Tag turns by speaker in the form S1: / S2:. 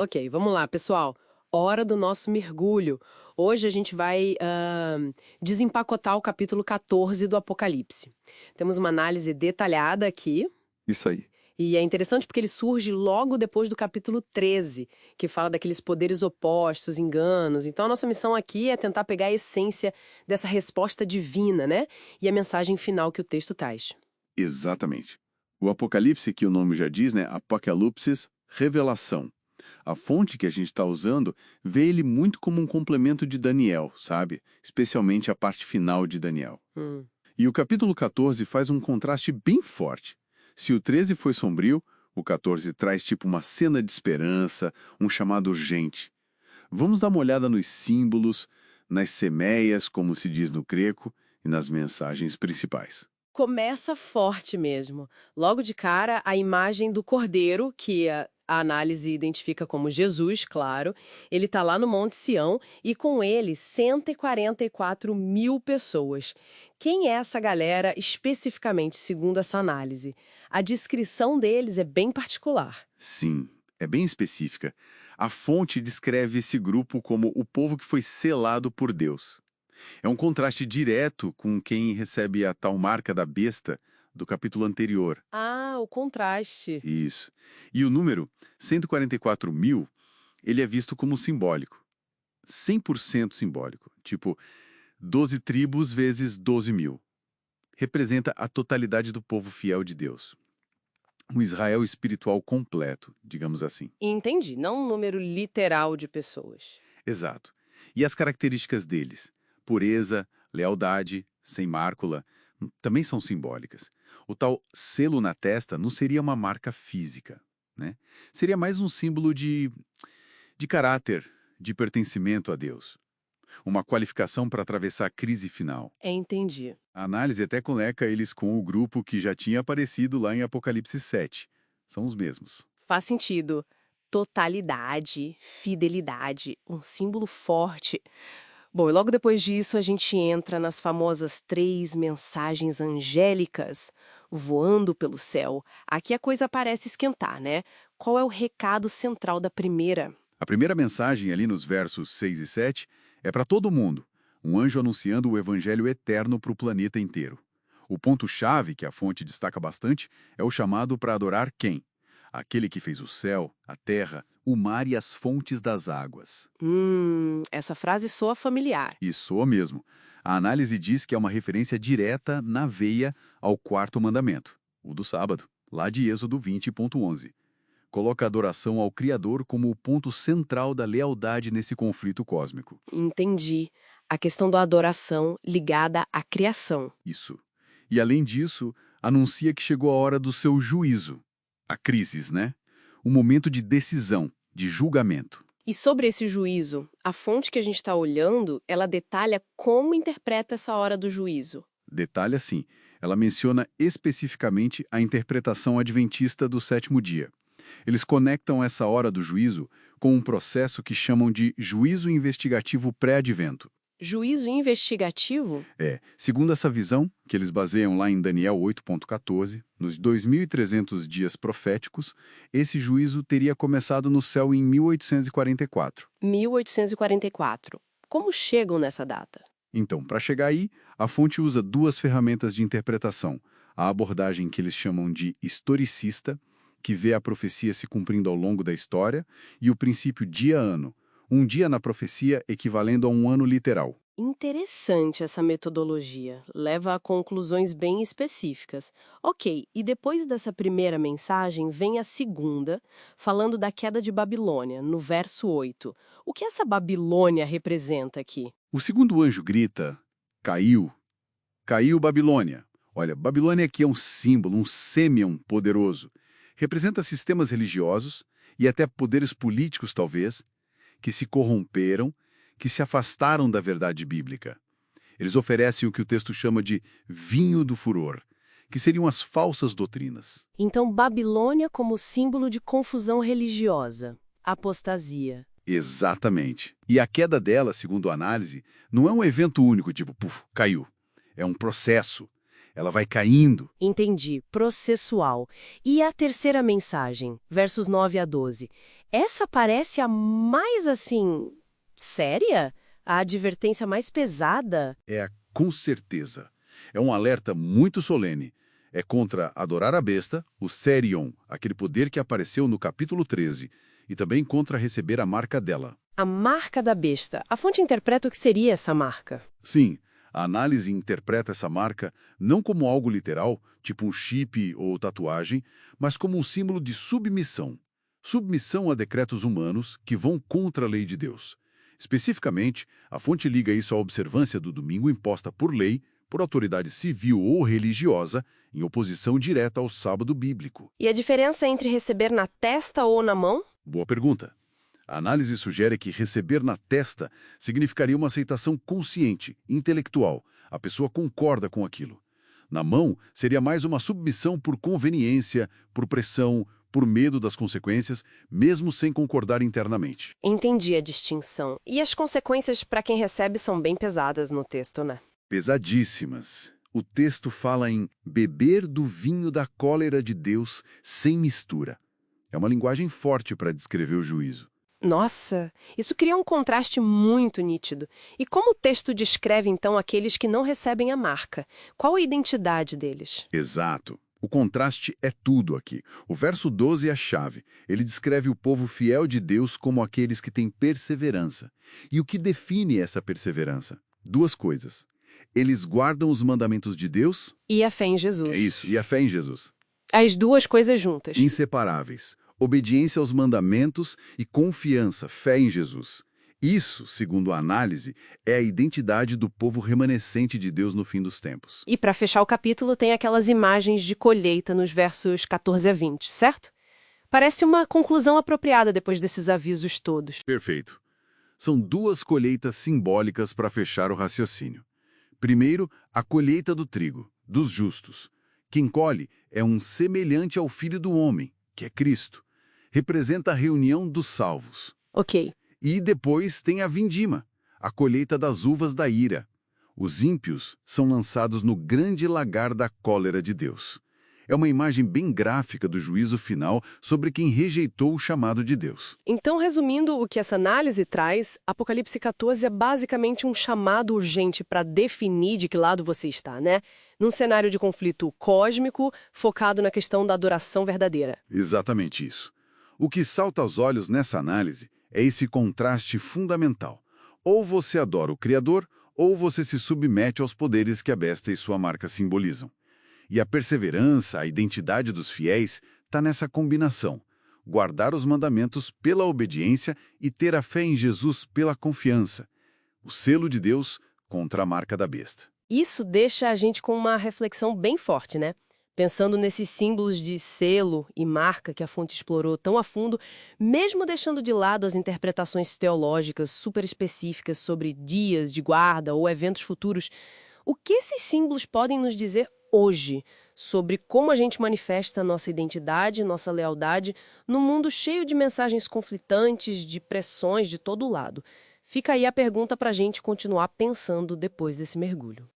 S1: Ok, vamos lá, pessoal. Hora do nosso mergulho. Hoje a gente vai desempacotar o capítulo 14 do Apocalipse. Temos uma análise detalhada aqui,
S2: Isso aí.
S1: e é interessante porque ele surge logo depois do capítulo 13, que fala daqueles poderes opostos, enganos. Então a nossa missão aqui é tentar pegar a essência dessa resposta divina, né? E a mensagem final que o texto traz.
S2: Exatamente. O Apocalipse, que o nome já diz, né? Apocalipsis, revelação. A fonte que a gente está usando vê ele muito como um complemento de Daniel, sabe? Especialmente a parte final de Daniel.
S1: Hum.
S2: E o capítulo 14 faz um contraste bem forte. Se o 13 foi sombrio, o 14 traz tipo uma cena de esperança, um chamado urgente. Vamos dar uma olhada nos símbolos, nas semeias, como se diz no greco, e nas mensagens principais.
S1: Começa forte mesmo. Logo de cara, a imagem do cordeiro, que a análise identifica como Jesus, claro. Ele está lá no Monte Sião e com ele 144 mil pessoas. Quem é essa galera especificamente, segundo essa análise? A descrição deles é bem particular.
S2: Sim, é bem específica. A fonte descreve esse grupo como o povo que foi selado por Deus. É um contraste direto com quem recebe a tal marca da besta do capítulo anterior.
S1: Ah, o contraste.
S2: Isso. E o número 144 mil, ele é visto como simbólico. 100% simbólico. Tipo, 12 tribos vezes 12 mil. Representa a totalidade do povo fiel de Deus. Um Israel espiritual completo, digamos assim.
S1: Entendi, não um número literal de pessoas.
S2: Exato. E as características deles? Pureza, lealdade, sem mácula, também são simbólicas. O tal selo na testa não seria uma marca física, né? Seria mais um símbolo de caráter, de pertencimento a Deus. Uma qualificação para atravessar a crise final.
S1: Entendi.
S2: A análise até conecta eles com o grupo que já tinha aparecido lá em Apocalipse 7. São os mesmos.
S1: Faz sentido. Totalidade, fidelidade, um símbolo forte. Bom, e logo depois disso a gente entra nas famosas 3 mensagens angélicas voando pelo céu. Aqui a coisa parece esquentar, né? Qual é o recado central da primeira?
S2: A primeira mensagem ali nos versos 6 e 7 é para todo mundo, um anjo anunciando o evangelho eterno para o planeta inteiro. O ponto-chave, que a fonte destaca bastante, é o chamado para adorar quem? Aquele que fez o céu, a terra, o mar e as fontes das águas.
S1: Essa frase soa familiar.
S2: E soa mesmo. A análise diz que é uma referência direta na veia ao quarto mandamento, o do sábado, lá de Êxodo 20.11. Coloca a adoração ao Criador como o ponto central da lealdade nesse conflito cósmico.
S1: Entendi. A questão da adoração ligada à criação.
S2: Isso. E além disso, anuncia que chegou a hora do seu juízo. A crisis, né? O momento de decisão, de julgamento.
S1: E sobre esse juízo, a fonte que a gente está olhando, ela detalha como interpreta essa hora do juízo.
S2: Detalhe assim, ela menciona especificamente a interpretação adventista do sétimo dia. Eles conectam essa hora do juízo com um processo que chamam de juízo investigativo pré-advento.
S1: Juízo investigativo?
S2: Segundo essa visão, que eles baseiam lá em Daniel 8.14, nos 2.300 dias proféticos, esse juízo teria começado no céu em 1844.
S1: 1844. Como chegam nessa data?
S2: Então, para chegar aí, a fonte usa duas ferramentas de interpretação. A abordagem que eles chamam de historicista, que vê a profecia se cumprindo ao longo da história, e o princípio dia-ano, um dia na profecia equivalendo a um ano literal.
S1: Interessante essa metodologia. Leva a conclusões bem específicas. Ok, e depois dessa primeira mensagem vem a segunda, falando da queda de Babilônia, no verso 8. O que essa Babilônia representa aqui?
S2: O segundo anjo grita: caiu, caiu Babilônia. Olha, Babilônia aqui é um símbolo, um sêmion poderoso. Representa sistemas religiosos e até poderes políticos, talvez, que se corromperam, que se afastaram da verdade bíblica. Eles oferecem o que o texto chama de vinho do furor, que seriam as falsas doutrinas.
S1: Então, Babilônia como símbolo de confusão religiosa, apostasia.
S2: Exatamente. E a queda dela, segundo a análise, não é um evento único, tipo, puf, caiu. É um processo. Ela vai caindo.
S1: Entendi, processual. E a terceira mensagem, versos 9 a 12. Essa parece a mais, assim, séria? A advertência mais pesada?
S2: Com certeza. É um alerta muito solene. É contra adorar a besta, o Therion, aquele poder que apareceu no capítulo 13, e também contra receber a marca dela.
S1: A marca da besta. A fonte interpreta o que seria essa marca.
S2: Sim, a análise interpreta essa marca não como algo literal, tipo um chip ou tatuagem, mas como um símbolo de submissão. Submissão a decretos humanos que vão contra a lei de Deus. Especificamente, a fonte liga isso à observância do domingo imposta por lei, por autoridade civil ou religiosa, em oposição direta ao sábado bíblico.
S1: E a diferença entre receber na testa ou na mão?
S2: Boa pergunta. A análise sugere que receber na testa significaria uma aceitação consciente, intelectual. A pessoa concorda com aquilo. Na mão, seria mais uma submissão por conveniência, por pressão, por medo das consequências, mesmo sem concordar internamente.
S1: Entendi a distinção. E as consequências para quem recebe são bem pesadas no texto, né?
S2: Pesadíssimas. O texto fala em beber do vinho da cólera de Deus sem mistura. É uma linguagem forte para descrever o juízo.
S1: Nossa, isso cria um contraste muito nítido. E como o texto descreve, então, aqueles que não recebem a marca? Qual a identidade deles?
S2: Exato. O contraste é tudo aqui. O verso 12 é a chave. Ele descreve o povo fiel de Deus como aqueles que têm perseverança. E o que define essa perseverança? Duas coisas. Eles guardam os mandamentos de Deus.
S1: E a fé em Jesus.
S2: É isso, e a fé em Jesus.
S1: As duas coisas juntas.
S2: Inseparáveis. Obediência aos mandamentos e confiança, fé em Jesus. Isso, segundo a análise, é a identidade do povo remanescente de Deus no fim dos tempos.
S1: E para fechar o capítulo tem aquelas imagens de colheita nos versos 14 a 20, certo? Parece uma conclusão apropriada depois desses avisos todos.
S2: Perfeito. São duas colheitas simbólicas para fechar o raciocínio. Primeiro, a colheita do trigo, dos justos. Quem colhe é um semelhante ao Filho do Homem, que é Cristo. Representa a reunião dos salvos.
S1: Ok.
S2: E depois tem a vindima, a colheita das uvas da ira. Os ímpios são lançados no grande lagar da cólera de Deus. É uma imagem bem gráfica do juízo final sobre quem rejeitou o chamado de Deus.
S1: Então, resumindo o que essa análise traz, Apocalipse 14 é basicamente um chamado urgente para definir de que lado você está, né? Num cenário de conflito cósmico, focado na questão da adoração verdadeira.
S2: Exatamente isso. O que salta aos olhos nessa análise é esse contraste fundamental. Ou você adora o Criador, ou você se submete aos poderes que a besta e sua marca simbolizam. E a perseverança, a identidade dos fiéis, está nessa combinação. Guardar os mandamentos pela obediência e ter a fé em Jesus pela confiança. O selo de Deus contra a marca da besta.
S1: Isso deixa a gente com uma reflexão bem forte, né? Pensando nesses símbolos de selo e marca que a fonte explorou tão a fundo, mesmo deixando de lado as interpretações teológicas super específicas sobre dias de guarda ou eventos futuros, o que esses símbolos podem nos dizer hoje sobre como a gente manifesta nossa identidade, nossa lealdade, num mundo cheio de mensagens conflitantes, de pressões de todo lado? Fica aí a pergunta para a gente continuar pensando depois desse mergulho.